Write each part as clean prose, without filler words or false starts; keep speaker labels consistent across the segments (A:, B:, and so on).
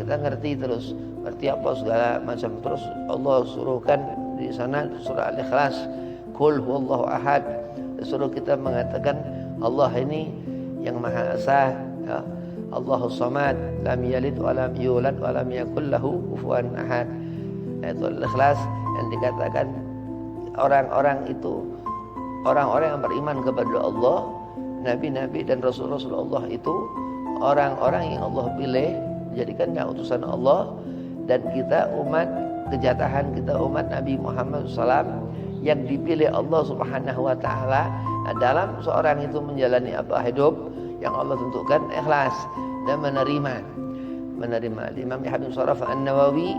A: kita ngerti terus, ngerti apa segala macam. Terus Allah suruhkan di sana surah Al-Ikhlas, Qul huwallahu ahad, suruh kita mengatakan Allah ini yang Maha Esa, ya. Allahus Samad, lam yalid wa lam yulad wa lam yakul lahu kufuwan ahad. Itu Al-Ikhlas yang dikatakan orang-orang itu, orang-orang yang beriman kepada Allah, nabi-nabi dan rasul-rasul Allah itu orang-orang yang Allah pilih, jadikannya utusan Allah. Dan kita umat kejatahan, kita umat Nabi Muhammad SAW yang dipilih Allah Subhanahu wa Ta'ala dalam seorang itu menjalani apa hidup yang Allah tentukan, ikhlas dan menerima. Imam Ibnu Sharaf An-Nawawi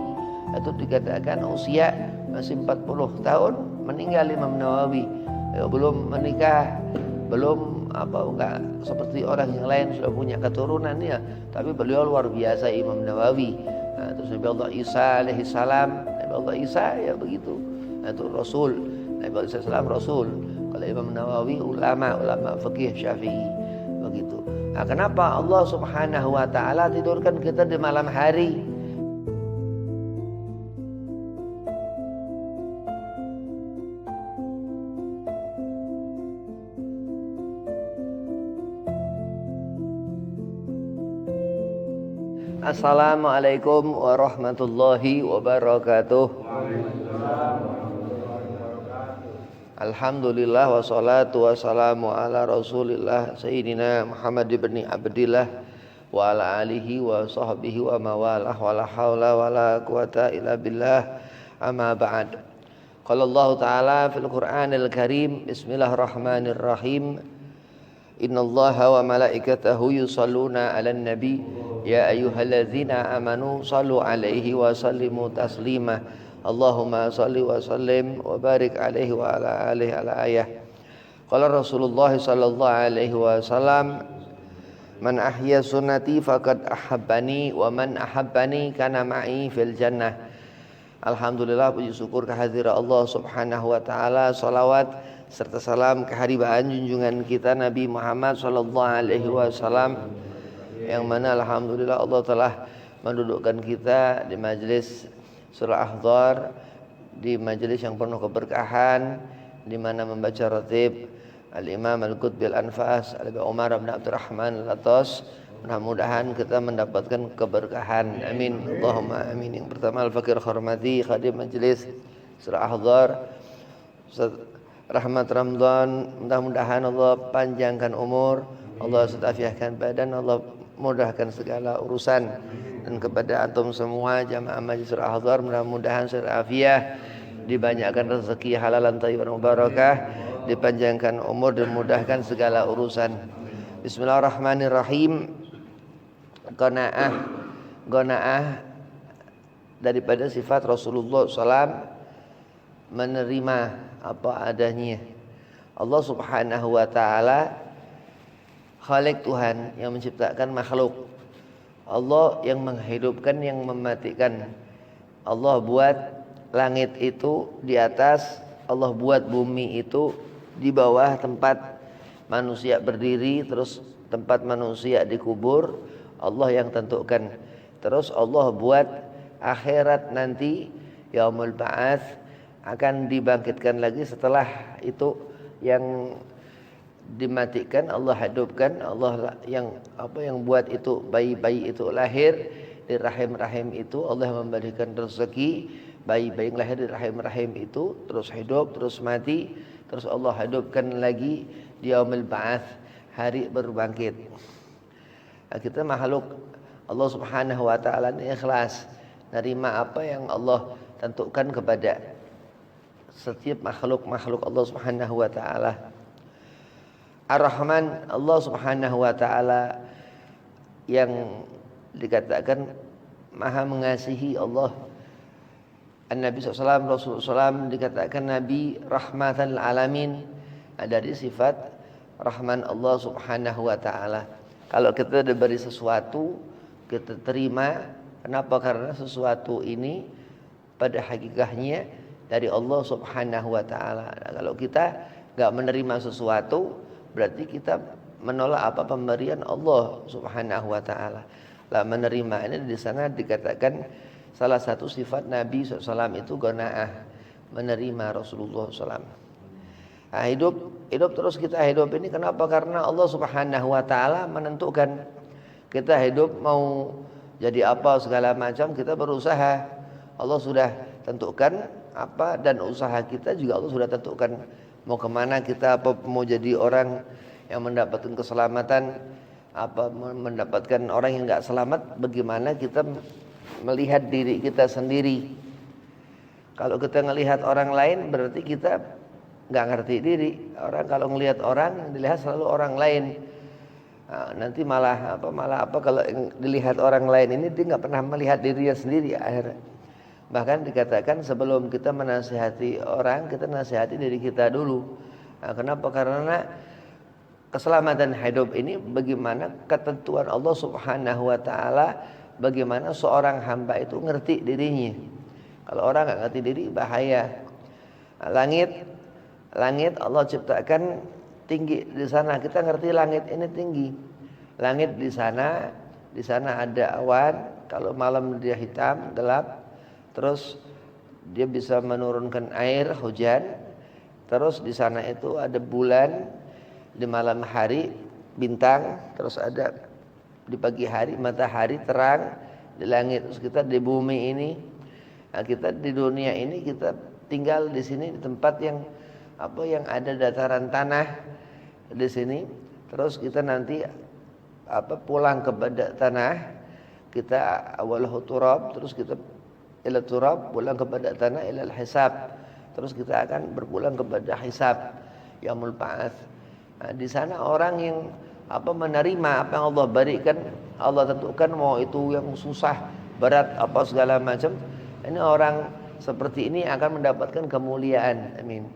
A: itu dikatakan usia masih 40 tahun meninggal Imam Nawawi, belum menikah, belum enggak seperti orang yang lain sudah punya keturunan ya, tapi beliau luar biasa Imam Nawawi. Terus Nabi Allah Isa alaihi salam, Nabi Allah Isa ya begitu. Itu Rasul, Nabi Allah Isa salam Rasul. Kalau Imam Nawawi ulama fikih Syafi'i begitu. Kenapa Allah Subhanahu wa Ta'ala tidurkan kita di malam hari? Assalamualaikum warahmatullahi wabarakatuh. Alhamdulillah wassalatu wassalamu ala Rasulillah Sayyidina Muhammad ibn Abdillah wa ala alihi wa sahbihi wa mawalah wa la hawla wa la quwata illa billah, amma ba'd. Qala Allah Ta'ala fil Qur'anil Karim, bismillahirrahmanirrahim, innallaha wa malaikatahu yusalluna 'alan nabi ya ayyuhalladzina amanu sallu 'alaihi wa sallimu taslima. Allahumma salli wa sallim wa barik alaihi wa ala alihi ala ayah. Qala Rasulullah sallallahu alaihi wasallam, man ahya sunnati faqad ahabbani wa man ahabbani kana ma'i fil jannah. Alhamdulillah, puji syukur kehadirat Allah Subhanahu wa Ta'ala, salawat serta salam keharibaan junjungan kita Nabi Muhammad sallallahu alaihi wasallam, yang mana alhamdulillah Allah telah mendudukkan kita di majelis surah Ahzar, di majelis yang penuh keberkahan, di mana membaca ratib Al-Imam Al-Qutbi Al-Anfas Al-Abi Umar bin Abdurrahman Al-Atas. Mudah-mudahan kita mendapatkan keberkahan, amin Allahumma amin. Yang pertama Al-Fakir Khormati Khadim Majelis surah Ahzar Ustaz Rahmat Ramdan, mudah-mudahan Allah panjangkan umur, Allah setafiahkan badan, Allah mudahkan segala urusan. Dan kepada antum semua jamaah Majlis Surah Ahzar, mudah-mudahan secara afiah, dibanyakkan rezeki halalan thayyiban mubarakah, dipanjangkan umur dan mudahkan segala urusan. Bismillahirrahmanirrahim. Qanaah daripada sifat Rasulullah SAW, menerima apa adanya. Allah Subhanahu wa Ta'ala Khalik, Tuhan yang menciptakan makhluk, Allah yang menghidupkan, yang mematikan. Allah buat langit itu di atas, Allah buat bumi itu di bawah tempat manusia berdiri, terus tempat manusia dikubur, Allah yang tentukan. Terus Allah buat akhirat nanti, yaumul ba'ats, akan dibangkitkan lagi setelah itu, yang dimatikan Allah hidupkan. Allah yang buat itu, bayi-bayi itu lahir di rahim-rahim itu, Allah memberikan rezeki, bayi-bayi yang lahir di rahim-rahim itu terus hidup, terus mati, terus Allah hidupkan lagi di yaumul ba'ats, hari berbangkit. Kita makhluk Allah Subhanahu wa Ta'ala ini ikhlas nerima apa yang Allah tentukan kepada setiap makhluk-makhluk Allah Subhanahu wa Ta'ala. Ar-Rahman, Allah Subhanahu wa Ta'ala yang dikatakan maha mengasihi Allah. An-Nabi SAW, Rasulullah SAW dikatakan Nabi rahmatan lil alamin, dari sifat Rahman Allah Subhanahu wa Ta'ala. Kalau kita diberi sesuatu, kita terima. Kenapa? Karena sesuatu ini pada hakikatnya dari Allah Subhanahu wa Ta'ala. Kalau kita gak menerima sesuatu, berarti kita menolak apa pemberian Allah Subhanahu wa Ta'ala. Lah menerima ini di sana dikatakan salah satu sifat Nabi SAW itu qanaah, menerima Rasulullah SAW. Nah, hidup terus kita hidup ini kenapa? Karena Allah Subhanahu wa taala menentukan kita hidup mau jadi apa segala macam, kita berusaha. Allah sudah tentukan apa, dan usaha kita juga Allah sudah tentukan mau kemana kita, apa mau jadi orang yang mendapatkan keselamatan, apa mendapatkan orang yang enggak selamat, bagaimana kita melihat diri kita sendiri. Kalau kita melihat orang lain berarti kita enggak ngerti diri. Orang kalau melihat orang yang dilihat selalu orang lain. Nah, nanti malah apa kalau dilihat orang lain ini dia enggak pernah melihat dirinya sendiri akhirnya. Bahkan dikatakan sebelum kita menasihati orang, kita nasihati diri kita dulu. Nah, kenapa? Karena keselamatan hidup ini bagaimana ketentuan Allah Subhanahu wa taala, bagaimana seorang hamba itu ngerti dirinya. Kalau orang enggak ngerti diri bahaya. Nah, langit Allah ciptakan tinggi di sana, kita ngerti langit ini tinggi. Langit di sana ada awan, kalau malam dia hitam, gelap. Terus dia bisa menurunkan air hujan. Terus di sana itu ada bulan, di malam hari bintang, terus ada di pagi hari matahari terang di langit. Terus kita di bumi ini, nah kita di dunia ini kita tinggal di sini di tempat yang ada dataran tanah di sini. Terus kita nanti pulang kepada tanah, kita awal turab, terus kita ila turab, pulang kepada tanah, ila hisab, terus kita akan berpulang kepada hisab, yaumul ba'ats. Nah, di sana orang yang menerima apa yang Allah berikan, Allah tentukan mau itu yang susah, berat, apa segala macam. Ini orang seperti ini akan mendapatkan kemuliaan. Amin.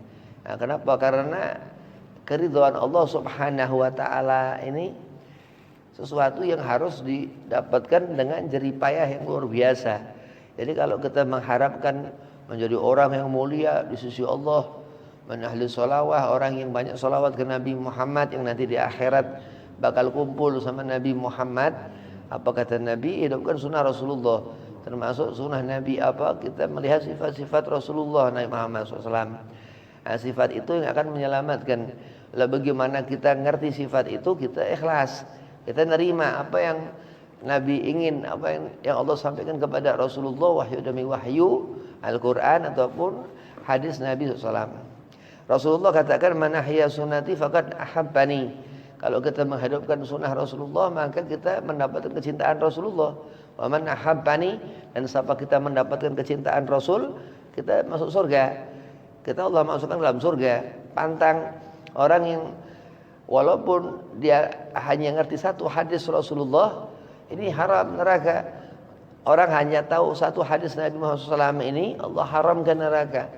A: Nah, kenapa? Karena keridhaan Allah Subhanahu wa taala ini sesuatu yang harus didapatkan dengan jerih payah yang luar biasa. Jadi kalau kita mengharapkan menjadi orang yang mulia di sisi Allah, ahli sholawah, orang yang banyak sholawat ke Nabi Muhammad, yang nanti di akhirat bakal kumpul sama Nabi Muhammad. Apa kata Nabi? Hidupkan sunnah Rasulullah. Termasuk sunnah Nabi kita melihat sifat-sifat Rasulullah Nabi Muhammad SAW. Nah, sifat itu yang akan menyelamatkan. Lah bagaimana kita ngerti sifat itu? Kita ikhlas, kita nerima apa yang Nabi ingin, apa yang Allah sampaikan kepada Rasulullah, wahyu demi wahyu, Al-Quran ataupun hadis Nabi SAW. Rasulullah katakan, man ahya sunnati faqad ahabbani. Kalau kita menghidupkan sunnah Rasulullah, maka kita mendapatkan kecintaan Rasulullah. Wa man ahabbani, dan siapa kita mendapatkan kecintaan Rasul, kita masuk surga. Kita Allah masukkan dalam surga. Pantang orang yang walaupun dia hanya ngerti satu hadis Rasulullah, ini haram neraka. Orang hanya tahu satu hadis Nabi Muhammad SAW ini, Allah haramkan neraka.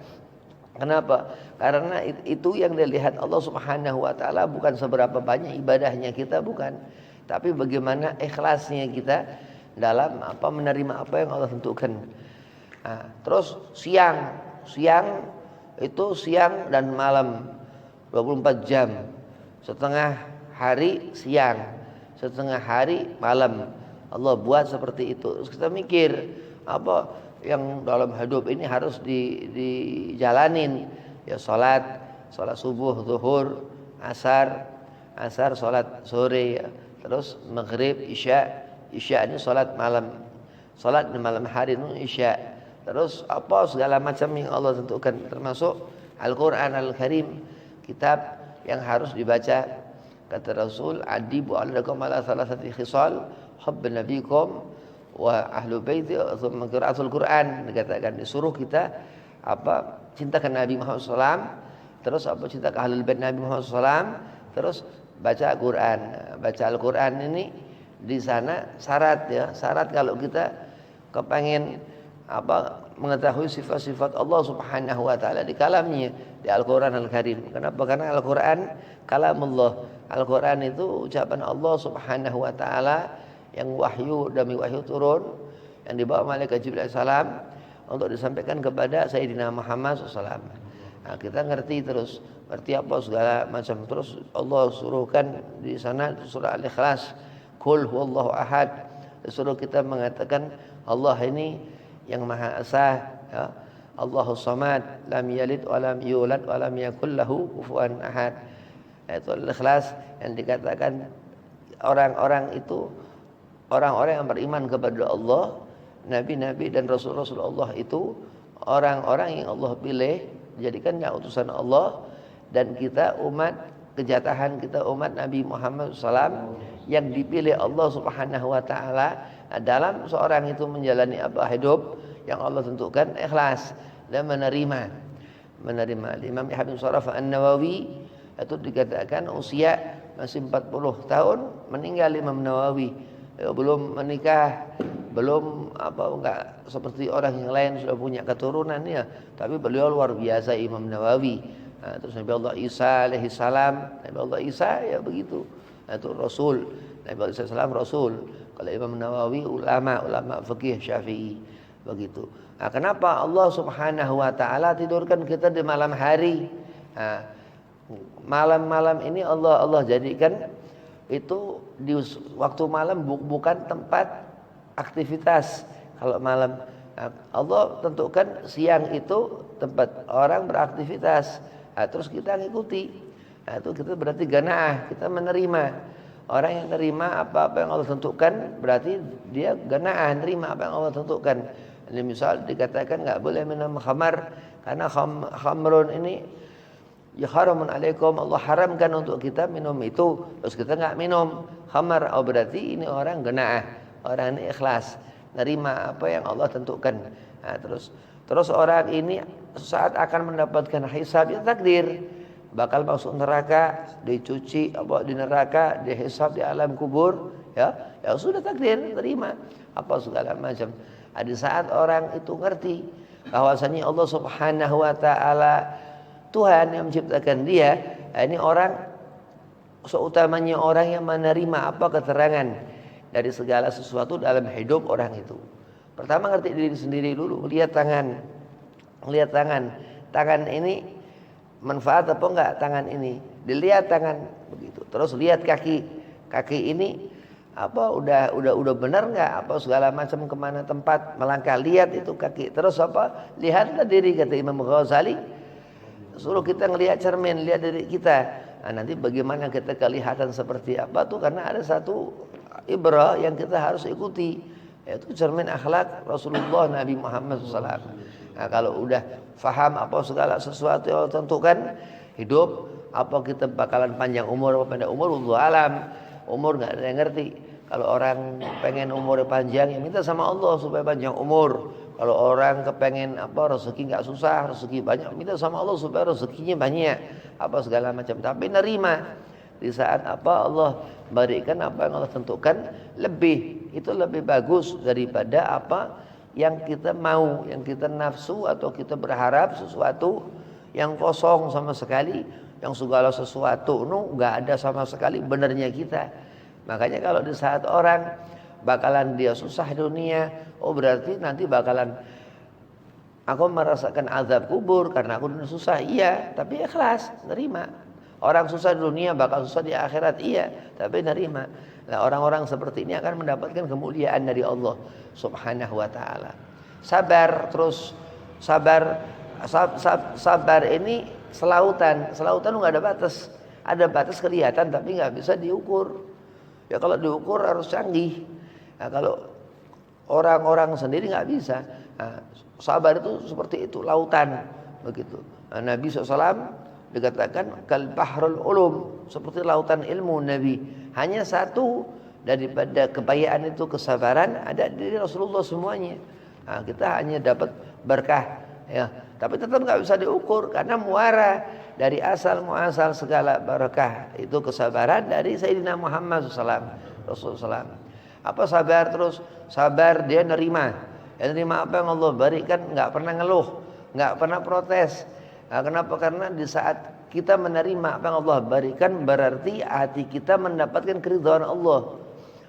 A: Kenapa? Karena itu yang dilihat Allah Subhanahu wa taala, bukan seberapa banyak ibadahnya kita, bukan, tapi bagaimana ikhlasnya kita dalam menerima apa yang Allah tentukan. Nah, terus siang itu siang dan malam 24 jam. Setengah hari siang, setengah hari malam. Allah buat seperti itu. Terus kita mikir apa yang dalam hidup ini harus dijalanin. Ya salat subuh, zuhur, asar salat sore, ya. Terus maghrib, isya ini salat malam. Salat di malam hari itu isya. Terus segala macam yang Allah tentukan, termasuk Al-Qur'an Al-Karim, kitab yang harus dibaca. Kata Rasul, adibu alaikum ala salasati khisal, hubb nabikum wa ahlu baiti thumma qiraatul Quran. Dikatakan disuruh kita cintakan Nabi Muhammad SAW, terus cinta ke ahlul bait Nabi Muhammad SAW, terus baca Quran. Baca Al-Quran ini di sana syarat, ya. Syarat kalau kita kepengen mengetahui sifat-sifat Allah Subhanahu wa taala di kalamnya, di Al-Qur'an Al-Karim. Kenapa? Karena Al-Qur'an kalamullah. Al-Qur'an itu ucapan Allah Subhanahu wa taala yang wahyu demi wahyu turun, yang dibawa malaikat Jibril salam untuk disampaikan kepada Sayyidina Muhammad SAW. Nah, kita ngerti apa segala macam. Terus Allah suruhkan di sana surah Al-Ikhlas, Qul huwallahu ahad, Disuruh kita mengatakan Allah ini yang Maha Esa, ya. Allahus Samad, lam yalid wa lam yulad wa lam yakul lahu kufuwan ahad. Itu Al-Ikhlas yang dikatakan orang-orang itu orang-orang yang beriman kepada Allah, nabi-nabi dan rasul-rasul Allah itu orang-orang yang Allah pilih, jadikannya utusan Allah, dan kita umat kejatahan kita umat Nabi Muhammad SAW yang dipilih Allah Subhanahu wa taala dalam seorang itu menjalani apa hidup yang Allah tentukan, ikhlas dan menerima. Imam Ibnu Sharaf An-Nawawi itu dikatakan usia masih 40 tahun meninggal Imam Nawawi, belum menikah, belum enggak seperti orang yang lain sudah punya keturunan ya, tapi beliau luar biasa Imam Nawawi. Terus Nabi Allah Isa alaihi salam, Nabi Allah Isa ya begitu. Itu Rasul, Nabi Allah Isa salam Rasul. Kalau Imam Nawawi ulama fikih Syafi'i begitu. Kenapa Allah Subhanahu wa taala tidurkan kita di malam hari? Malam-malam ini Allah jadikan itu di waktu malam bukan tempat aktivitas. Kalau malam Allah tentukan siang itu tempat orang beraktivitas. Terus kita ngikuti. Itu kita berarti ganaah, kita menerima. Orang yang menerima apa yang Allah tentukan berarti dia ganaah, menerima apa yang Allah tentukan. Ini misal dikatakan enggak boleh minum khamar karena khamrun ini ya haramun alaikum, Allah haramkan untuk kita minum itu, terus kita enggak minum khamar. Oh berarti ini orang ganaah, orang ini ikhlas, nerima apa yang Allah tentukan. Terus orang ini saat akan mendapatkan hisab ya takdir, bakal masuk neraka, dicuci di neraka, dihisab di alam kubur, ya sudah takdir, terima apa segala macam. Di saat orang itu ngerti bahwasanya Allah Subhanahu wa taala Tuhan yang menciptakan dia, ini orang seutamanya orang yang menerima apa keterangan dari segala sesuatu dalam hidup orang itu. Pertama ngerti diri sendiri dulu, lihat tangan ini manfaat apa enggak tangan ini, dilihat tangan begitu. Terus lihat kaki ini udah benar enggak, apa segala macam kemana tempat melangkah, lihat itu kaki. Terus lihatlah diri, kata Imam Ghazali, suruh kita ngelihat cermin, lihat diri kita. Nanti bagaimana kita kelihatan seperti apa tuh, karena ada satu ibrah yang kita harus ikuti, yaitu cermin akhlak Rasulullah Nabi Muhammad SAW. Kalau udah faham apa segala sesuatu yang Allah tentukan hidup, apa kita bakalan panjang umur apa pendek umur, wallahu alam. Umur nggak ada yang ngerti. Kalau orang pengen umurnya panjang ya minta sama Allah supaya panjang umur. Kalau orang kepengen rezeki nggak susah, rezeki banyak, minta sama Allah supaya rezekinya banyak, apa segala macam. Tapi nerima di saat Allah berikan apa yang Allah tentukan, itu lebih bagus daripada apa yang kita mau, yang kita nafsu atau kita berharap sesuatu yang kosong sama sekali, yang segala sesuatu nggak ada sama sekali benernya kita. Makanya kalau di saat orang bakalan dia susah dunia, berarti nanti bakalan aku merasakan azab kubur karena aku dunia susah, iya, tapi ikhlas, nerima. Orang susah di dunia bakal susah di akhirat, iya, tapi nerima. Nah, orang-orang seperti ini akan mendapatkan kemuliaan dari Allah Subhanahu wa taala. Sabar, terus sabar ini selautan enggak ada batas. Ada batas kelihatan tapi enggak bisa diukur. Ya kalau diukur harus canggih. Nah, kalau orang-orang sendiri enggak bisa. Sabar itu seperti itu, lautan begitu. Nabi SAW dikatakan kal bahrul ulum, seperti lautan ilmu Nabi. Hanya satu daripada kebayaan itu kesabaran ada di Rasulullah semuanya. Kita hanya dapat berkah ya, tapi tetap nggak bisa diukur karena muara dari asal muasal segala berkah itu kesabaran dari Sayyidina Muhammad SAW, Rasulullah SAW. Apa sabar? Terus sabar dia nerima apa yang Allah berikan, nggak pernah ngeluh, nggak pernah protes. Kenapa? Karena di saat kita menerima apa yang Allah berikan berarti hati kita mendapatkan keridhaan Allah.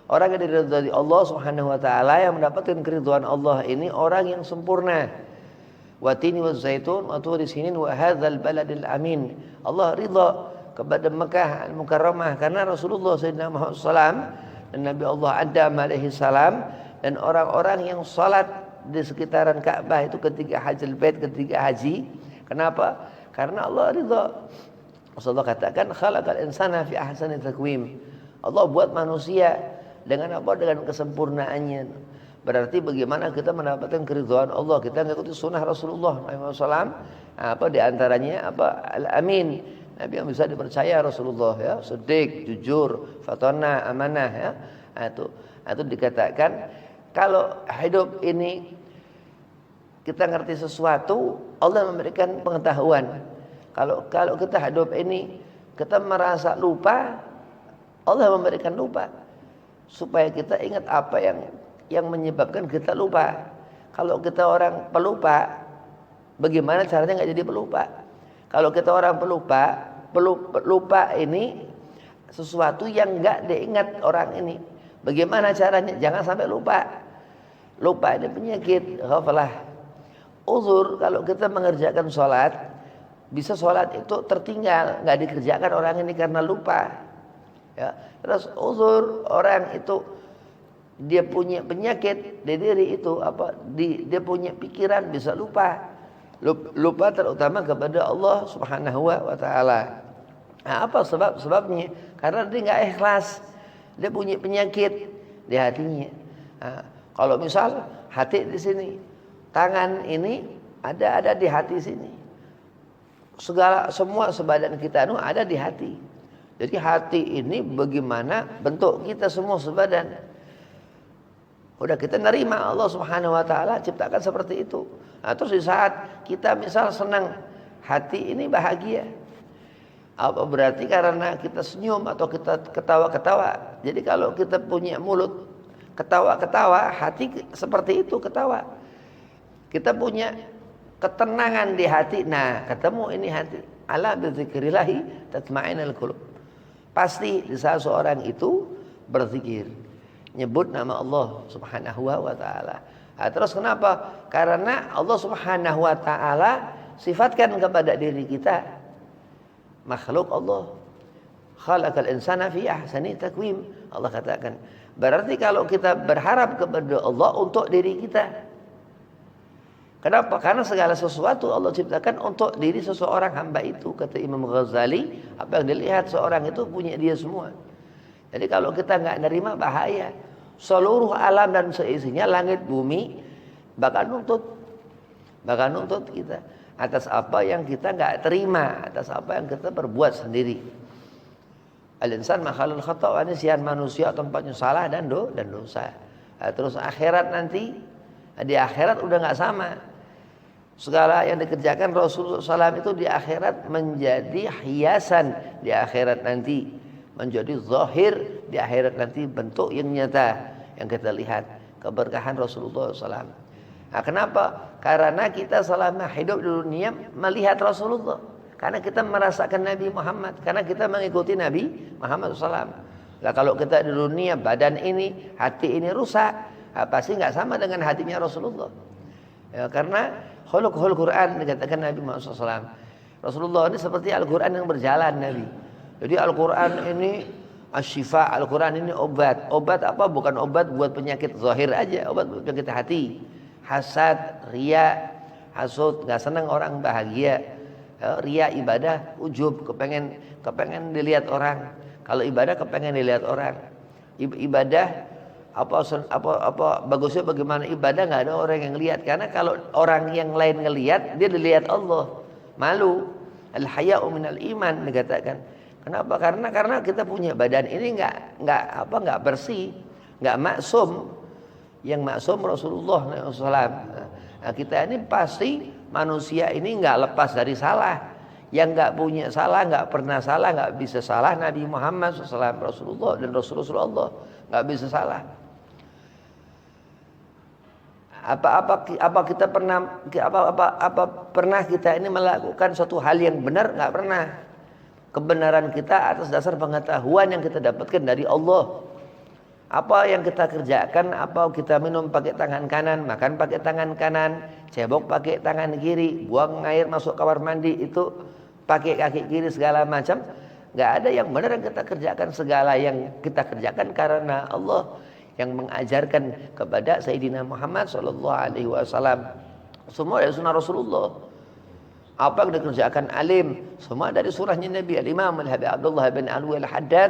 A: Orang yang diridhai Allah Subhanahu wa taala, yang mendapatkan keridhaan Allah ini orang yang sempurna. Watini wazaitun wa turi sinin wa hadzal baladil amin. Allah ridha kepada Mekah al-Mukarramah karena Rasulullah Sayyidina Muhammad SAW dan Nabi Allah Adam alaihi salam dan orang-orang yang salat di sekitaran Ka'bah itu ketika hajjul bait, ketika haji. Kenapa? Karena Allah ridha. Rasulullah katakan khalaqal insana fi ahsani taqwim. Allah buat manusia dengan apa? Dengan kesempurnaannya. Berarti bagaimana kita mendapatkan keridhaan Allah? Kita mengikuti sunnah Rasulullah SAW. Apa di antaranya apa? Al-Amin, Nabi yang bisa dipercaya Rasulullah ya, Siddiq, jujur, fatona, amanah ya. Itu dikatakan kalau hidup ini kita ngerti sesuatu, Allah memberikan pengetahuan. Kalau kita hidup ini kita merasa lupa, Allah memberikan lupa supaya kita ingat apa yang menyebabkan kita lupa. Kalau kita orang pelupa, bagaimana caranya nggak jadi pelupa? Kalau kita orang pelupa ini sesuatu yang nggak diingat orang ini. Bagaimana caranya? Jangan sampai lupa. Lupa ini penyakit, ghafalah. Uzur, kalau kita mengerjakan sholat, bisa sholat itu tertinggal, nggak dikerjakan orang ini karena lupa. Ya. Terus uzur, orang itu dia punya penyakit di diri itu apa? Dia punya pikiran bisa lupa. Lupa terutama kepada Allah Subhanahu wa taala. Nah, apa sebabnya? Karena dia nggak ikhlas. Dia punya penyakit di hatinya. Nah, kalau misal hati di sini, tangan ini ada di hati sini. Semua sebadan kita ada di hati. Jadi hati ini bagaimana bentuk kita semua sebadan. Udah kita nerima Allah Subhanahu wa taala ciptakan seperti itu. Nah, terus di saat kita misal senang, hati ini bahagia. Apa berarti karena kita senyum atau kita ketawa-ketawa. Jadi kalau kita punya mulut ketawa-ketawa, hati seperti itu ketawa. Kita punya ketenangan di hati. Nah, ketemu ini hati. Ala bizikrillah tatma'innul qulub. Pasti di saat seorang itu berzikir, nyebut nama Allah Subhanahu wa taala. Nah, terus kenapa? Karena Allah Subhanahu wa taala sifatkan kepada diri kita makhluk Allah. Khalaqal insana fi ahsani taqwim. Allah katakan. Berarti kalau kita berharap kepada Allah untuk diri kita. Kenapa? Karena segala sesuatu Allah ciptakan untuk diri seseorang hamba itu. Kata Imam Ghazali, apa yang dilihat seorang itu punya dia semua. Jadi kalau kita nggak nerima bahaya. Seluruh alam dan seisinya, langit bumi bakal nuntut kita atas apa yang kita nggak terima, atas apa yang kita perbuat sendiri. Al-insan makhluk khata', nisyan, manusia tempatnya salah dan dosa. Nah, terus akhirat nanti, di akhirat udah nggak sama. Segala yang dikerjakan Rasulullah SAW itu di akhirat menjadi hiasan di akhirat nanti, menjadi zahir di akhirat nanti, bentuk yang nyata yang kita lihat keberkahan Rasulullah SAW. Nah, kenapa? Karena kita selama hidup di dunia melihat Rasulullah, karena kita merasakan Nabi Muhammad, karena kita mengikuti Nabi Muhammad SAW. Nah, kalau kita di dunia badan ini, hati ini rusak, pasti nggak sama dengan hatinya Rasulullah. Ya, karena khuluqul Quran dikatakan Nabi Muhammad SAW. Rasulullah ini seperti Al-Quran yang berjalan Nabi. Jadi Al-Quran ini asyifa, Al-Quran ini obat. Obat apa? Bukan obat buat penyakit zahir aja, obat buat penyakit hati. Hasad, riya, hasud, nggak senang orang bahagia. Riya ibadah, ujub, kepengen dilihat orang. Kalau ibadah kepengen dilihat orang. Ibadah apa bagusnya bagaimana ibadah nggak ada orang yang lihat, karena kalau orang yang lain ngelihat dia dilihat Allah, malu. Al-haya'u minal iman dikatakan. Kenapa? Karena kita punya badan ini nggak bersih, nggak maksum. Yang maksum Rasulullah SAW. Nah, kita ini pasti manusia ini nggak lepas dari salah. Yang nggak punya salah, nggak pernah salah, nggak bisa salah Nabi Muhammad SAW, Rasulullah dan Rasulullah nggak bisa salah. Apa kita pernah kita ini melakukan suatu hal yang benar? Nggak pernah. Kebenaran kita atas dasar pengetahuan yang kita dapatkan dari Allah. Apa yang kita kerjakan, apa kita minum pakai tangan kanan, makan pakai tangan kanan, cebok pakai tangan kiri, buang air masuk kamar mandi itu pakai kaki kiri segala macam. Nggak ada yang benar yang kita kerjakan. Segala yang kita kerjakan karena Allah yang mengajarkan kepada Sayyidina Muhammad SAW. Semua dari sunnah Rasulullah. Apa yang dikerjakan alim, semua dari surahnya Nabi. Al-Imam Habib Abdullah bin Alwi Al-Haddad,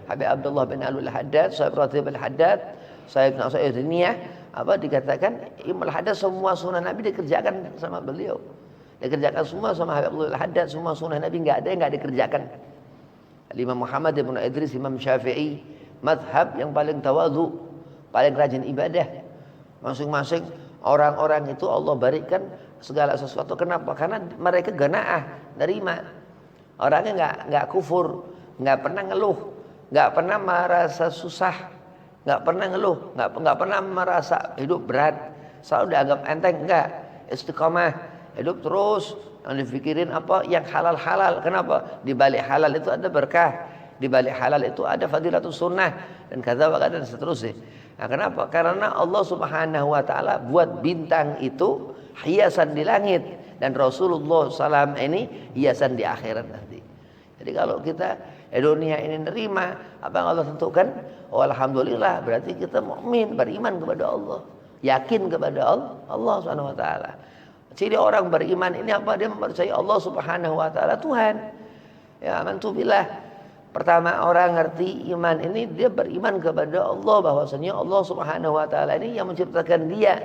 A: Habib Abdullah bin Alwi Al-Haddad, Sahib Ratib Al-Haddad, Sahib Na'usai Riniyah, apa dikatakan Imam Al-Haddad semua sunnah Nabi dikerjakan sama beliau. Dikerjakan semua sama Habib Abdullah Al-Haddad, semua sunnah Nabi enggak ada yang enggak dikerjakan. Imam Muhammad bin Idris, Imam Syafi'i, mazhab yang paling tawadhu, paling rajin ibadah. Masing-masing orang-orang itu Allah berikan segala sesuatu. Kenapa? Karena mereka ganaah, nerima. Orangnya enggak kufur, enggak pernah ngeluh, enggak pernah merasa susah, enggak pernah ngeluh, enggak pernah merasa hidup berat. Selalu dianggap enteng, enggak. Istiqomah, hidup terus. Yang difikirin apa? Yang halal-halal. Kenapa? Di balik halal itu ada berkah. Di balik halal itu ada fadilatus sunnah dan kata dan seterusnya. Nah, kenapa? Karena Allah Subhanahu wa taala buat bintang itu hiasan di langit dan Rasulullah SAW ini hiasan di akhirat nanti. Jadi kalau kita dunia ini nerima apa yang Allah tentukan, oh alhamdulillah, berarti kita mukmin, beriman kepada Allah, yakin kepada Allah Subhanahu wa taala. Ciri orang beriman ini apa? Dia mempercayai Allah Subhanahu wa taala Tuhan. Ya, amantu billah. Pertama orang ngerti iman ini dia beriman kepada Allah, bahwasanya Allah Subhanahu wa taala ini yang menciptakan dia.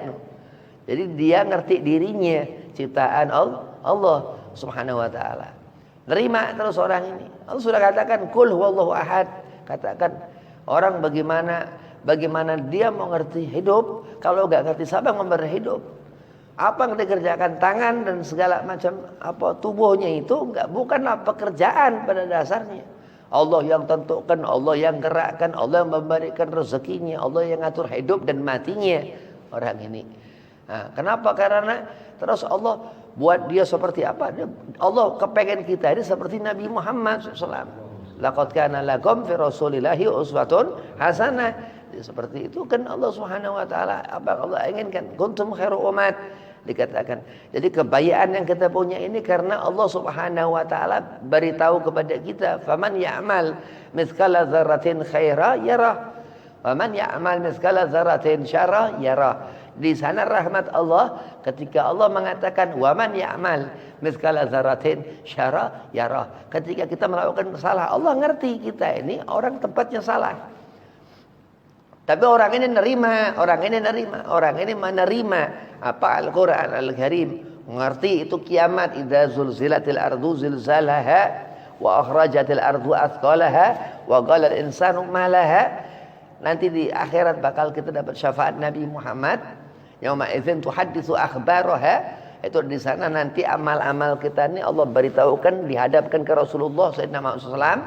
A: Jadi dia ngerti dirinya ciptaan Allah Subhanahu wa taala. Nerima terus orang ini. Allah sudah katakan qul huwallahu ahad. Katakan orang bagaimana dia mau ngerti hidup kalau enggak ngerti siapa yang memberi hidup. Apa yang dikerjakan tangan dan segala macam apa tubuhnya itu bukanlah pekerjaan pada dasarnya. Allah yang tentukan, Allah yang gerakkan, Allah yang memberikan rezekinya, Allah yang ngatur hidup dan matinya orang ini. Nah, kenapa? Karena terus Allah buat dia seperti apa? Allah kepengen kita ini seperti Nabi Muhammad SAW. Laqad kana lakum fi Rasulillahi uswatun hasanah. Seperti itu kan Allah Subhanahu wa taala apa Allah inginkan. Kuntum khairu umat dikatakan. Jadi kebayaan yang kita punya ini karena Allah Subhanahu wa taala beritahu kepada kita, faman ya'mal mithqala dzarratin khaira yarah, waman ya'mal mithqala dzarratin syarra yarah. Di sana rahmat Allah ketika Allah mengatakan waman ya'mal mithqala dzarratin syarra yarah. Ketika kita melakukan salah, Allah ngerti kita ini orang tempatnya salah. Tapi orang ini menerima apa Al-Quran Al-Karim, mengerti itu kiamat, idza zulzilatil ardu zilzalaha wa akhrajatil ardu athqalaha wa qala al-insanu ma laha. Nanti di akhirat bakal kita dapat syafaat Nabi Muhammad, yauma idzin tuhadditsu akhbaraha. Itu di sana nanti amal-amal kita ini Allah beritahukan, dihadapkan ke Rasulullah Sayyidina Muhammad SAW.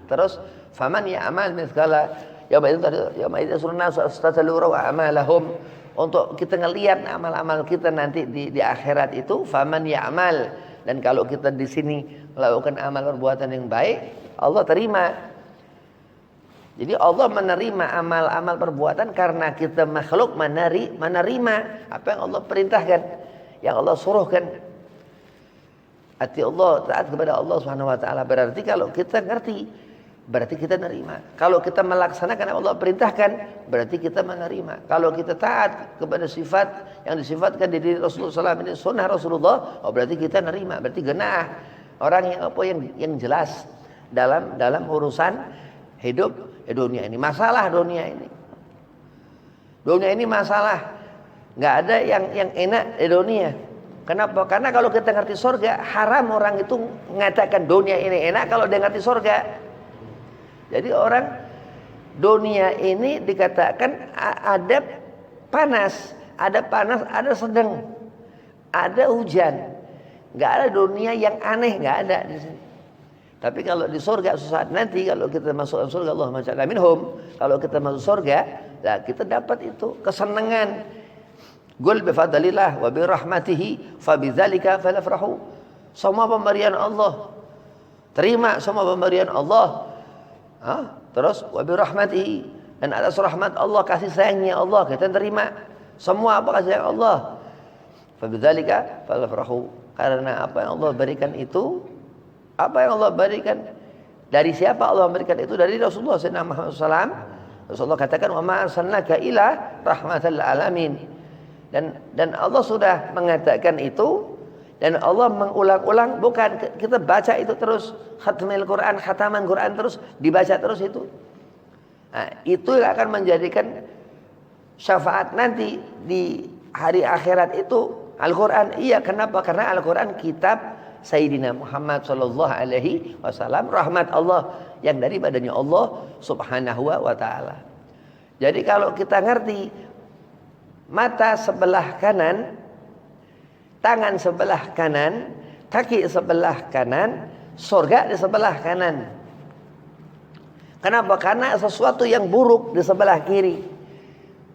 A: Terus faman ya'mal mithqala yauma idzin surna astataluru amalahum, untuk kita ngelihat amal-amal kita nanti di akhirat itu faman ya'mal. Dan kalau kita di sini melakukan amal perbuatan yang baik, Allah terima. Jadi Allah menerima amal-amal perbuatan karena kita makhluk menerima apa yang Allah perintahkan, yang Allah suruhkan. Hati Allah, taat kepada Allah Subhanahu wa taala. Berarti kalau kita ngerti, berarti kita menerima. Kalau kita melaksanakan yang Allah perintahkan, berarti kita menerima. Kalau kita taat kepada sifat yang disifatkan di diri Rasulullah SAW, ini sunnah Rasulullah, oh berarti kita menerima. Berarti genah orang yang jelas dalam urusan hidup dunia ini. Masalah dunia ini masalah. Nggak ada yang enak di dunia. Kenapa? Karena kalau kita ngerti surga, haram orang itu mengatakan dunia ini enak kalau dia ngerti surga. Jadi orang dunia ini dikatakan ada panas, ada sedang, ada hujan. Nggak ada dunia yang aneh, nggak ada di sini. Tapi kalau di surga suatu nanti kalau kita masuk surga, Allah maj'alna minhum, kalau kita masuk surga, nah kita dapat itu kesenangan. Qul bi fadlillah wa bi rahmatihi fa bidzalika falafrahu. Semua pemberian Allah. Terima semua pemberian Allah. Terus wa bi rahmatihi, dan atas rahmat Allah, kasih sayangnya Allah kita terima. Semua apa kasih sayang Allah. Fa bidzalika falafrahu. Karena apa yang Allah berikan itu, apa yang Allah berikan Dari siapa Allah memberikan itu? Dari Rasulullah SAW. Rasulullah katakan, wa ma arsalnaka ila rahmatal alamin. Dan Allah sudah mengatakan itu, dan Allah mengulang-ulang, bukan kita baca itu terus, khatmil Quran, khataman Quran terus dibaca terus itu. Nah, itu yang akan menjadikan syafaat nanti di hari akhirat itu Al-Quran. Iya, kenapa? Karena Al-Quran kitab Sayyidina Muhammad sallallahu alaihi wasallam, rahmat Allah yang daripadanya Allah subhanahu wa ta'ala. Jadi kalau kita ngerti mata sebelah kanan, tangan sebelah kanan, kaki sebelah kanan, surga di sebelah kanan. Kenapa? Karena sesuatu yang buruk di sebelah kiri.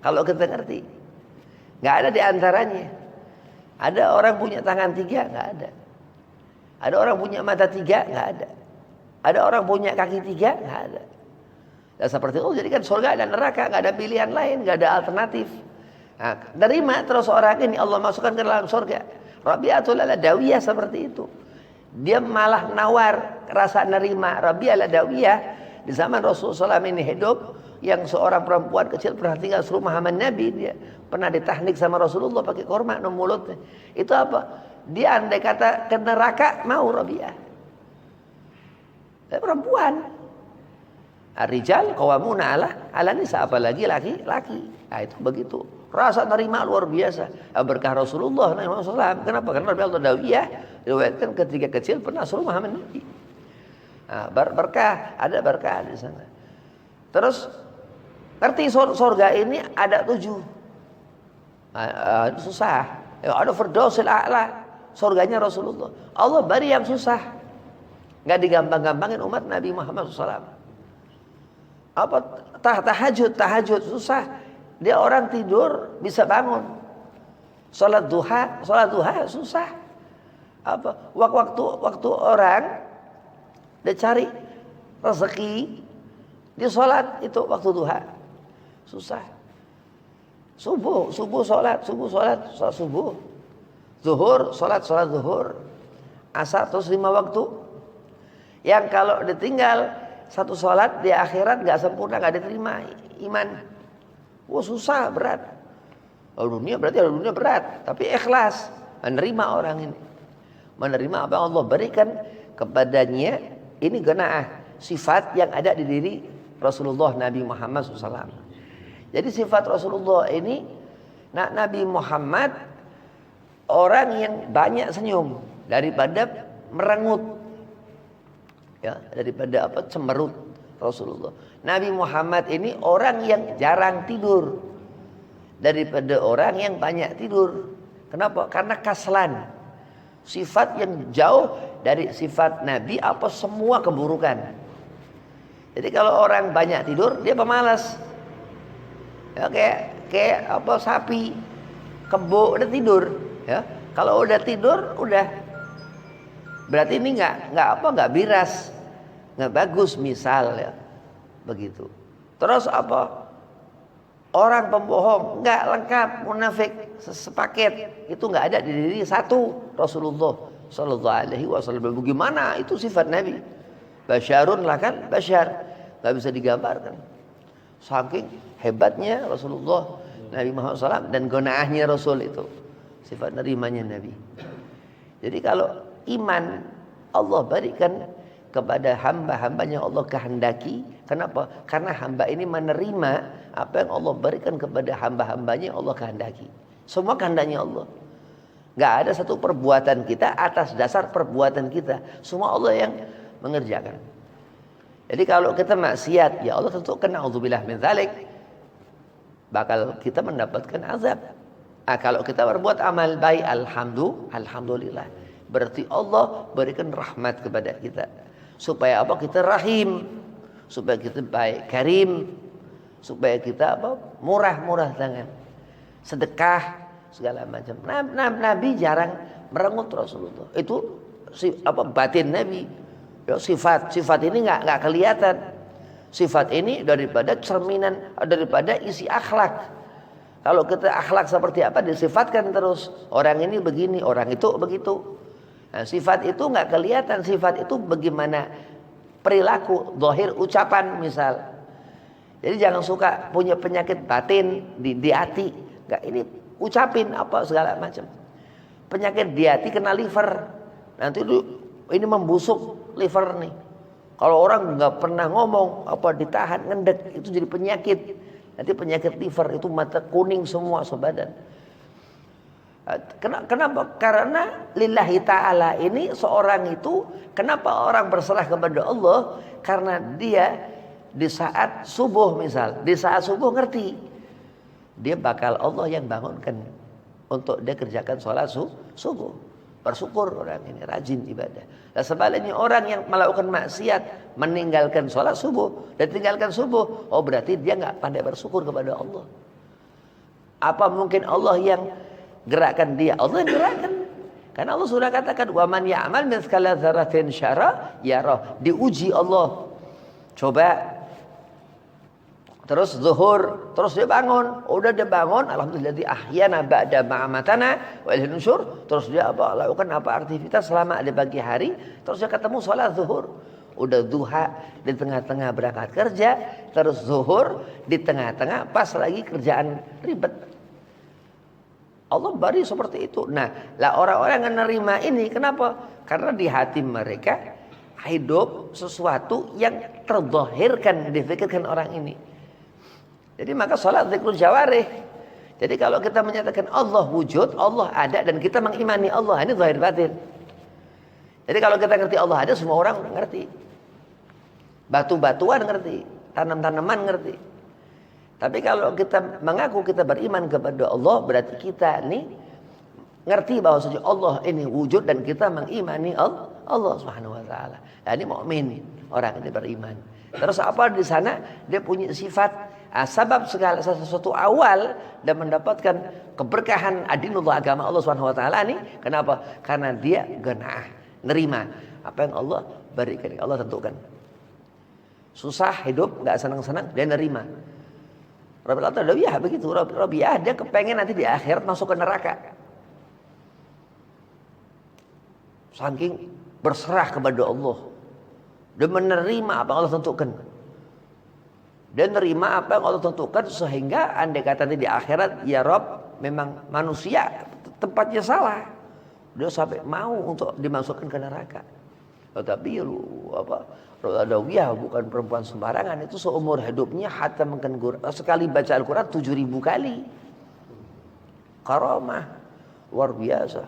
A: Kalau kita ngerti, nggak ada di antaranya. Ada orang punya tangan 3, nggak ada. Ada orang punya mata 3, nggak ada. Ada orang punya kaki 3, nggak ada. Dan seperti itu, jadi kan surga dan neraka, nggak ada pilihan lain, nggak ada alternatif. Nah, terima terus orang ini Allah masukkan ke dalam surga. Rabi'atul Adawiyah seperti itu. Dia malah nawar rasa nerima. Rabi'atul Adawiyah di zaman Rasulullah SAW ini hidup, yang seorang perempuan kecil pernah tinggal serumah sama Nabi, dia pernah ditahnik sama Rasulullah pakai korma di mulutnya. Itu apa? Dia andai kata ke neraka mau Rabi'ah. Perempuan. Ar-rijal qawwamuna 'ala nisa, apalagi laki-laki. Nah, itu begitu. Rasa nerima luar biasa. Berkah Rasulullah SAW. Kenapa? Karena Rabi'atul Adawiyah diriwayatkan ketika kecil pernah serumah sama Nabi. Nah, berkah, ada berkah di sana. Terus ngerti surga ini ada 7. Susah. Ada Firdausil A'la. Surganya Rasulullah. Allah beri yang susah. Nggak digampang-gampangin umat Nabi Muhammad SAW. Apa? Tahajud susah. Dia orang tidur bisa bangun. Salat duha susah. Apa? Waktu orang dia cari rezeki, dia sholat itu waktu duha susah. Subuh sholat subuh. Zuhur sholat zuhur. Asar terus 5 waktu. Yang kalau ditinggal satu sholat di akhirat nggak sempurna, nggak diterima iman. Susah, berat. Dunia berat, tapi ikhlas menerima orang ini. Menerima apa yang Allah berikan kepadanya. Ini genaah sifat yang ada di diri Rasulullah Nabi Muhammad SAW. Jadi sifat Rasulullah ini, Nabi Muhammad orang yang banyak senyum daripada merengut, ya, daripada cemberut Rasulullah. Nabi Muhammad ini orang yang jarang tidur daripada orang yang banyak tidur. Kenapa? Karena kaslan, sifat yang jauh dari sifat Nabi, apa semua keburukan. Jadi kalau orang banyak tidur, dia pemalas. Ya, kayak sapi, kebo udah tidur. Ya, kalau udah tidur, udah berarti ini nggak biras, nggak bagus, misal ya, begitu. Terus apa? Orang pembohong, nggak lengkap, munafik sepaket, itu nggak ada di diri satu Rasulullah Sallallahu Alaihi Wasallam. Bagaimana itu sifat Nabi? Basyarun lah kan, basyar, nggak bisa digambarkan. Saking hebatnya Rasulullah Nabi Muhammad SAW dan gonaahnya Rasul itu, sifat nerimanya Nabi. Jadi kalau iman Allah berikan kepada hamba-hambanya Allah kehendaki. Kenapa? Karena hamba ini menerima apa yang Allah berikan kepada hamba-hambanya Allah kehendaki. Semua kehendaknya Allah. Gak ada satu perbuatan kita atas dasar perbuatan kita. Semua Allah yang mengerjakan. Jadi kalau kita maksiat, ya Allah tentu kena auzubillah min dzalik, bakal kita mendapatkan azab. Kalau kita berbuat amal baik, alhamdulillah. Berarti Allah berikan rahmat kepada kita. Supaya apa? Kita rahim. Supaya kita baik, karim. Supaya kita murah tangan. Sedekah segala macam. Nabi jarang merengut Rasulullah. Itu batin Nabi. Ya, sifat ini nggak kelihatan. Sifat ini daripada cerminan, daripada isi akhlak. Kalau kita akhlak seperti apa disifatkan terus. Orang ini begini, orang itu begitu. Nah, sifat itu nggak kelihatan. Sifat itu bagaimana perilaku, zahir, ucapan misal. Jadi jangan suka punya penyakit batin di hati. Enggak, ini ucapin apa segala macam. Penyakit di hati kena liver. Nanti ini membusuk liver nih. Kalau orang nggak pernah ngomong apa ditahan ngendek itu jadi penyakit. Nanti penyakit liver itu mata kuning semua sebadan. Kenapa? Karena lillahi ta'ala ini seorang itu kenapa orang berserah kepada Allah? Karena dia di saat subuh misal, di saat subuh ngerti dia bakal Allah yang bangunkan untuk dia kerjakan sholat subuh. Bersyukur orang ini rajin ibadah. Dan sebaliknya orang yang melakukan maksiat meninggalkan sholat subuh dan tinggalkan subuh, oh berarti dia nggak pandai bersyukur kepada Allah. Apa mungkin Allah yang gerakkan dia? Allah yang gerakkan. Karena Allah sudah katakan wa man ya'mal mithqala dzarratin syarra yarah. Diuji Allah. Coba terus zuhur, terus dia bangun. Udah dia bangun, alhamdulillah ahyana ba'da ma'amatana wa ilaihi nusyur. Terus dia lakukan aktivitas selama di pagi hari, terus dia ketemu sholat zuhur. Udah duha di tengah-tengah berangkat kerja, terus zuhur di tengah-tengah pas lagi kerjaan ribet. Allah beri seperti itu. Nah, lah orang-orang yang menerima ini kenapa? Karena di hati mereka hidup sesuatu yang terzahirkan, difikirkan orang ini. Jadi maka salat zikrul jawarih. Jadi kalau kita menyatakan Allah wujud, Allah ada dan kita mengimani Allah, ini zahir batin. Jadi kalau kita ngerti Allah ada, semua orang ngerti. Batu-batuan ngerti, tanam-tanaman ngerti. Tapi kalau kita mengaku kita beriman kepada Allah, berarti kita nih ngerti bahwa Allah ini wujud dan kita mengimani Allah Subhanahu wa taala. Nah, ini mukmin, orang ini beriman. Terus apa di sana? Dia punya sifat sebab segala sesuatu awal dan mendapatkan keberkahan adinullah agama Allah Subhanahu wa taala ini. Kenapa? Karena dia ganaah, nerima apa yang Allah berikan, Allah tentukan. Susah hidup, enggak senang-senang, dia nerima. Rabi'ah begitu. Rabi'ah dia kepengen nanti di akhirat masuk ke neraka. Saking berserah kepada Allah. Dia menerima apa yang Allah tentukan. Dia menerima apa yang Allah tentukan sehingga andai kata nanti di akhirat, ya Rabb, memang manusia tempatnya salah. Dia sampai mau untuk dimasukkan ke neraka. Tetapi Radawiyah bukan perempuan sembarangan. Itu seumur hidupnya hatta sekali baca Al-Quran 7.000 kali. Karamah luar biasa.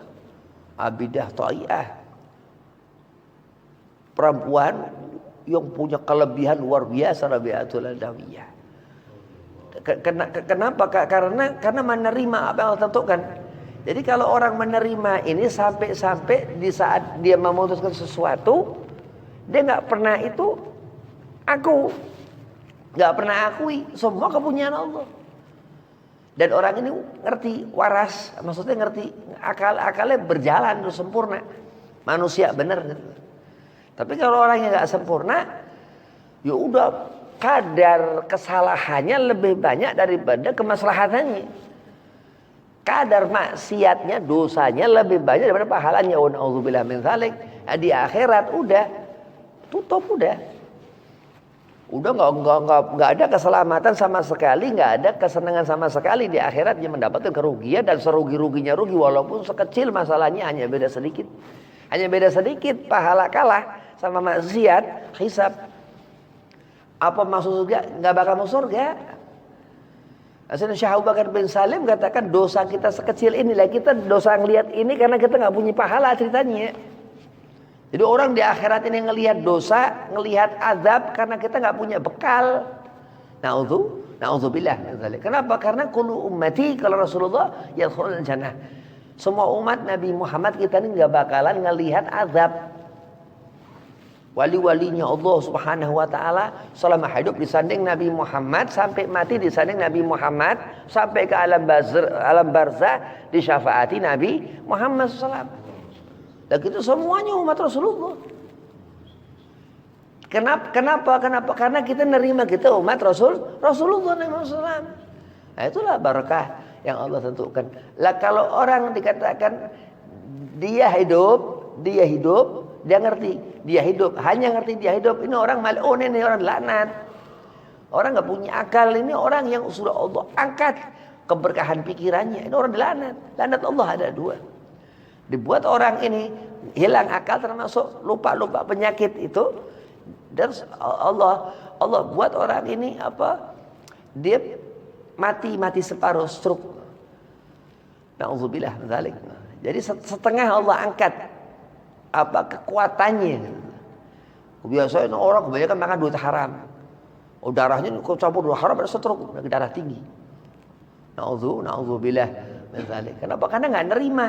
A: Abidah Ta'i'ah, perempuan yang punya kelebihan luar biasa. Rabi'atul Adawiyah. Kenapa? Karena menerima apa yang Allah tentukan. Jadi kalau orang menerima ini sampai di saat dia memutuskan sesuatu, dia nggak pernah itu nggak pernah akui semua kepunyaan Allah. Dan orang ini ngerti waras, maksudnya ngerti akalnya berjalan terus sempurna, manusia benar. Tapi kalau orang yang nggak sempurna, ya udah kadar kesalahannya lebih banyak daripada kemaslahatannya. Kadar maksiatnya, dosanya lebih banyak daripada pahalanya. Wa na'udzubillah min dzalik. Di akhirat udah tutup, udah nggak ada keselamatan sama sekali, nggak ada kesenangan sama sekali di akhirat. Dia mendapatkan kerugian dan serugi-ruginya rugi walaupun sekecil masalahnya, hanya beda sedikit pahala kalah sama maksiat, hisab. Apa maksud surga? Nggak bakal masuk surga. Asalnya Syekh Abu Bakar bin Salim katakan dosa kita sekecil inilah, kita dosa ngelihat ini karena kita nggak punya pahala ceritanya. Jadi orang di akhirat ini ngelihat dosa, ngelihat azab karena kita nggak punya bekal. Na'udzubillah. Kenapa? Karena kullu ummati kalau Rasulullah yadkhulul jannah. Semua umat Nabi Muhammad kita ini nggak bakalan ngelihat azab. Wali-walinya Allah Subhanahu wa taala selama hidup disanding Nabi Muhammad, sampai mati disanding Nabi Muhammad, sampai ke alam barzah disyafaati Nabi Muhammad SAW. Dan itu semuanya umat Rasulullah. Kenapa? Karena kita nerima kita umat Rasulullah SAW. Nah, itulah barakah yang Allah tentukan. Lah kalau orang dikatakan dia hidup dia hidup, dia ngerti, dia hidup, hanya ngerti dia hidup. Ini orang mal'un, ini orang laknat. Orang nggak punya akal, ini orang yang sudah Allah angkat keberkahan pikirannya. Ini orang dilaknat. Laknat Allah ada dua. Dibuat orang ini hilang akal, termasuk lupa penyakit itu. Dan Allah buat orang ini dia mati separuh, stroke. Na'udzubillah min dzalik. Jadi setengah Allah angkat kekuatannya. Biasanya orang kebanyakan makan duit haram. Darahnya campur duit haram, ada stroke, darah tinggi. Na'udzubillah min dzalik. Kenapa? Karena enggak nerima.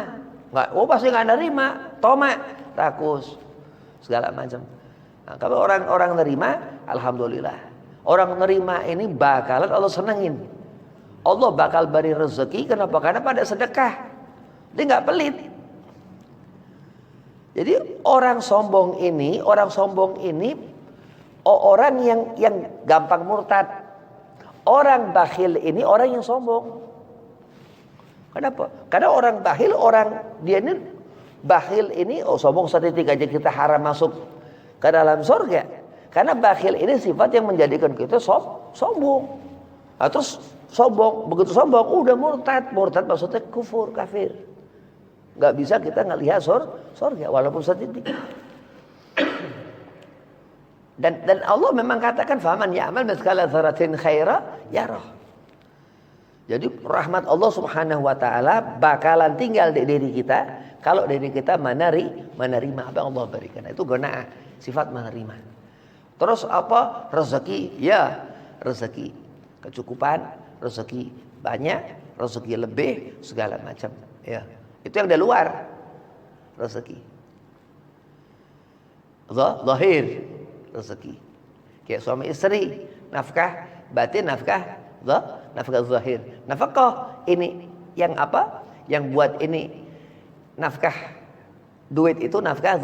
A: Pasti enggak nerima, tomak, rakus, segala macam. Nah, kalau orang nerima, alhamdulillah. Orang nerima ini bakalan Allah senengin. Allah bakal beri rezeki. Kenapa? Karena pada sedekah. Dia nggak pelit. Jadi orang sombong ini orang yang gampang murtad. Orang bakhil ini orang yang sombong. Kenapa? Karena orang bakhil, bakhil ini sombong setitik aja kita haram masuk ke dalam surga. Karena bakhil ini sifat yang menjadikan kita sombong. Nah, terus begitu sombong udah murtad maksudnya kufur, kafir. Nggak bisa kita ngelihat surga walaupun setitik. Dan Allah memang katakan faman ya'mal mithqala dzarratin khaira yarah. Jadi rahmat Allah Subhanahu wa taala bakalan tinggal di diri kita kalau diri kita menerima apa yang Allah berikan. Itu qanaah, sifat menerima. Terus rezeki? Ya, rezeki. Kecukupan, rezeki banyak, rezeki lebih, segala macam. Ya, itu yang di luar rezeki. Zahir rezeki. Kayak suami istri, nafkah batin, nafkah zahir. Nafkah ini yang Yang buat ini nafkah duit itu nafkah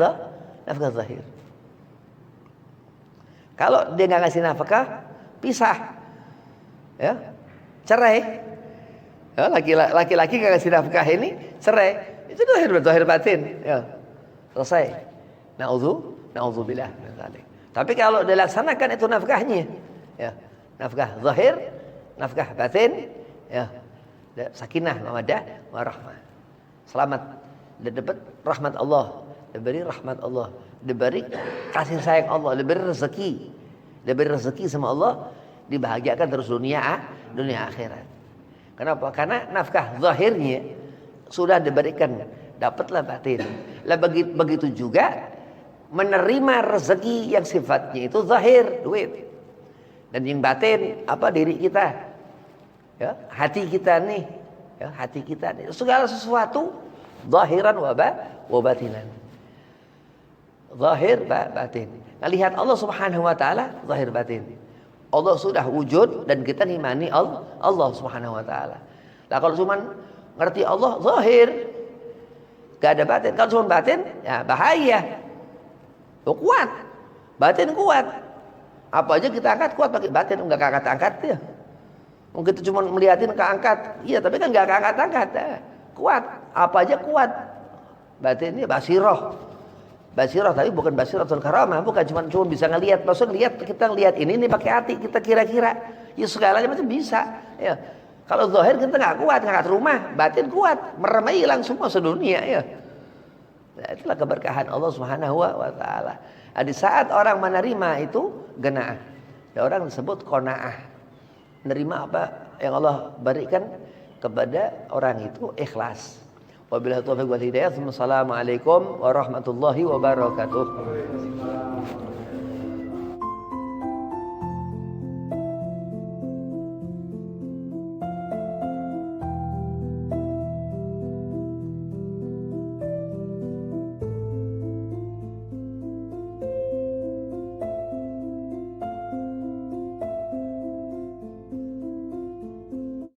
A: zahir. Kalau dia nggak ngasih nafkah, pisah, ya, cerai. Ya, laki-laki nggak ngasih nafkah ini, cerai. Itu zahir batin, ya, selesai. Na'udzubillah min dzalik. Tapi kalau dilaksanakan itu nafkahnya, ya, nafkah zahir, nafkah batin, ya, sakinah, mawaddah, warahmah. Selamat, dia dapat rahmat Allah, diberi rahmat Allah, diberi kasih sayang Allah, diberi rezeki sama Allah, dibahagiakan terus dunia akhirat. Kenapa? Karena nafkah zahirnya sudah diberikan, dapatlah batin. Lah begitu juga menerima rezeki yang sifatnya itu zahir, duit. Dan yang batin diri kita. Ya, hati kita nih, ya, hati kita nih. Segala sesuatu zahiran wa batinan. Zahir batin. Nah, lihat Allah Subhanahu wa taala zahir batin. Allah sudah wujud dan kita ngimani Allah Subhanahu wa taala. Lah kalau cuma ngerti Allah zahir, gak ada batin. Kalau cuma batin, ya bahaya. Kuat. Batin kuat. Apa aja kita angkat kuat pakai batin, enggak angkat-angkat ya. Mungkin kita cuma melihatin keangkat. Iya, tapi kan enggak angkat-angkat. Kuat. Apa aja kuat. Batin ini basirah. Basirah tapi bukan basiratul karamah, bukan cuma bisa ngelihat. Maksudnya kita ngelihat ini pakai hati, kita kira-kira. Ya segalanya macam bisa. Ya. Kalau zahir kita enggak kuat, ngangkat rumah, batin kuat, merem hilang semua sedunia ya. Nah, itulah keberkahan Allah Subhanahu wa taala. Nah, di saat orang menerima itu qanaah. Ya, orang disebut qanaah. Menerima apa yang Allah berikan kepada orang itu ikhlas. Wabillahi taufiq wal hidayah. Wassalamualaikum warahmatullahi wabarakatuh.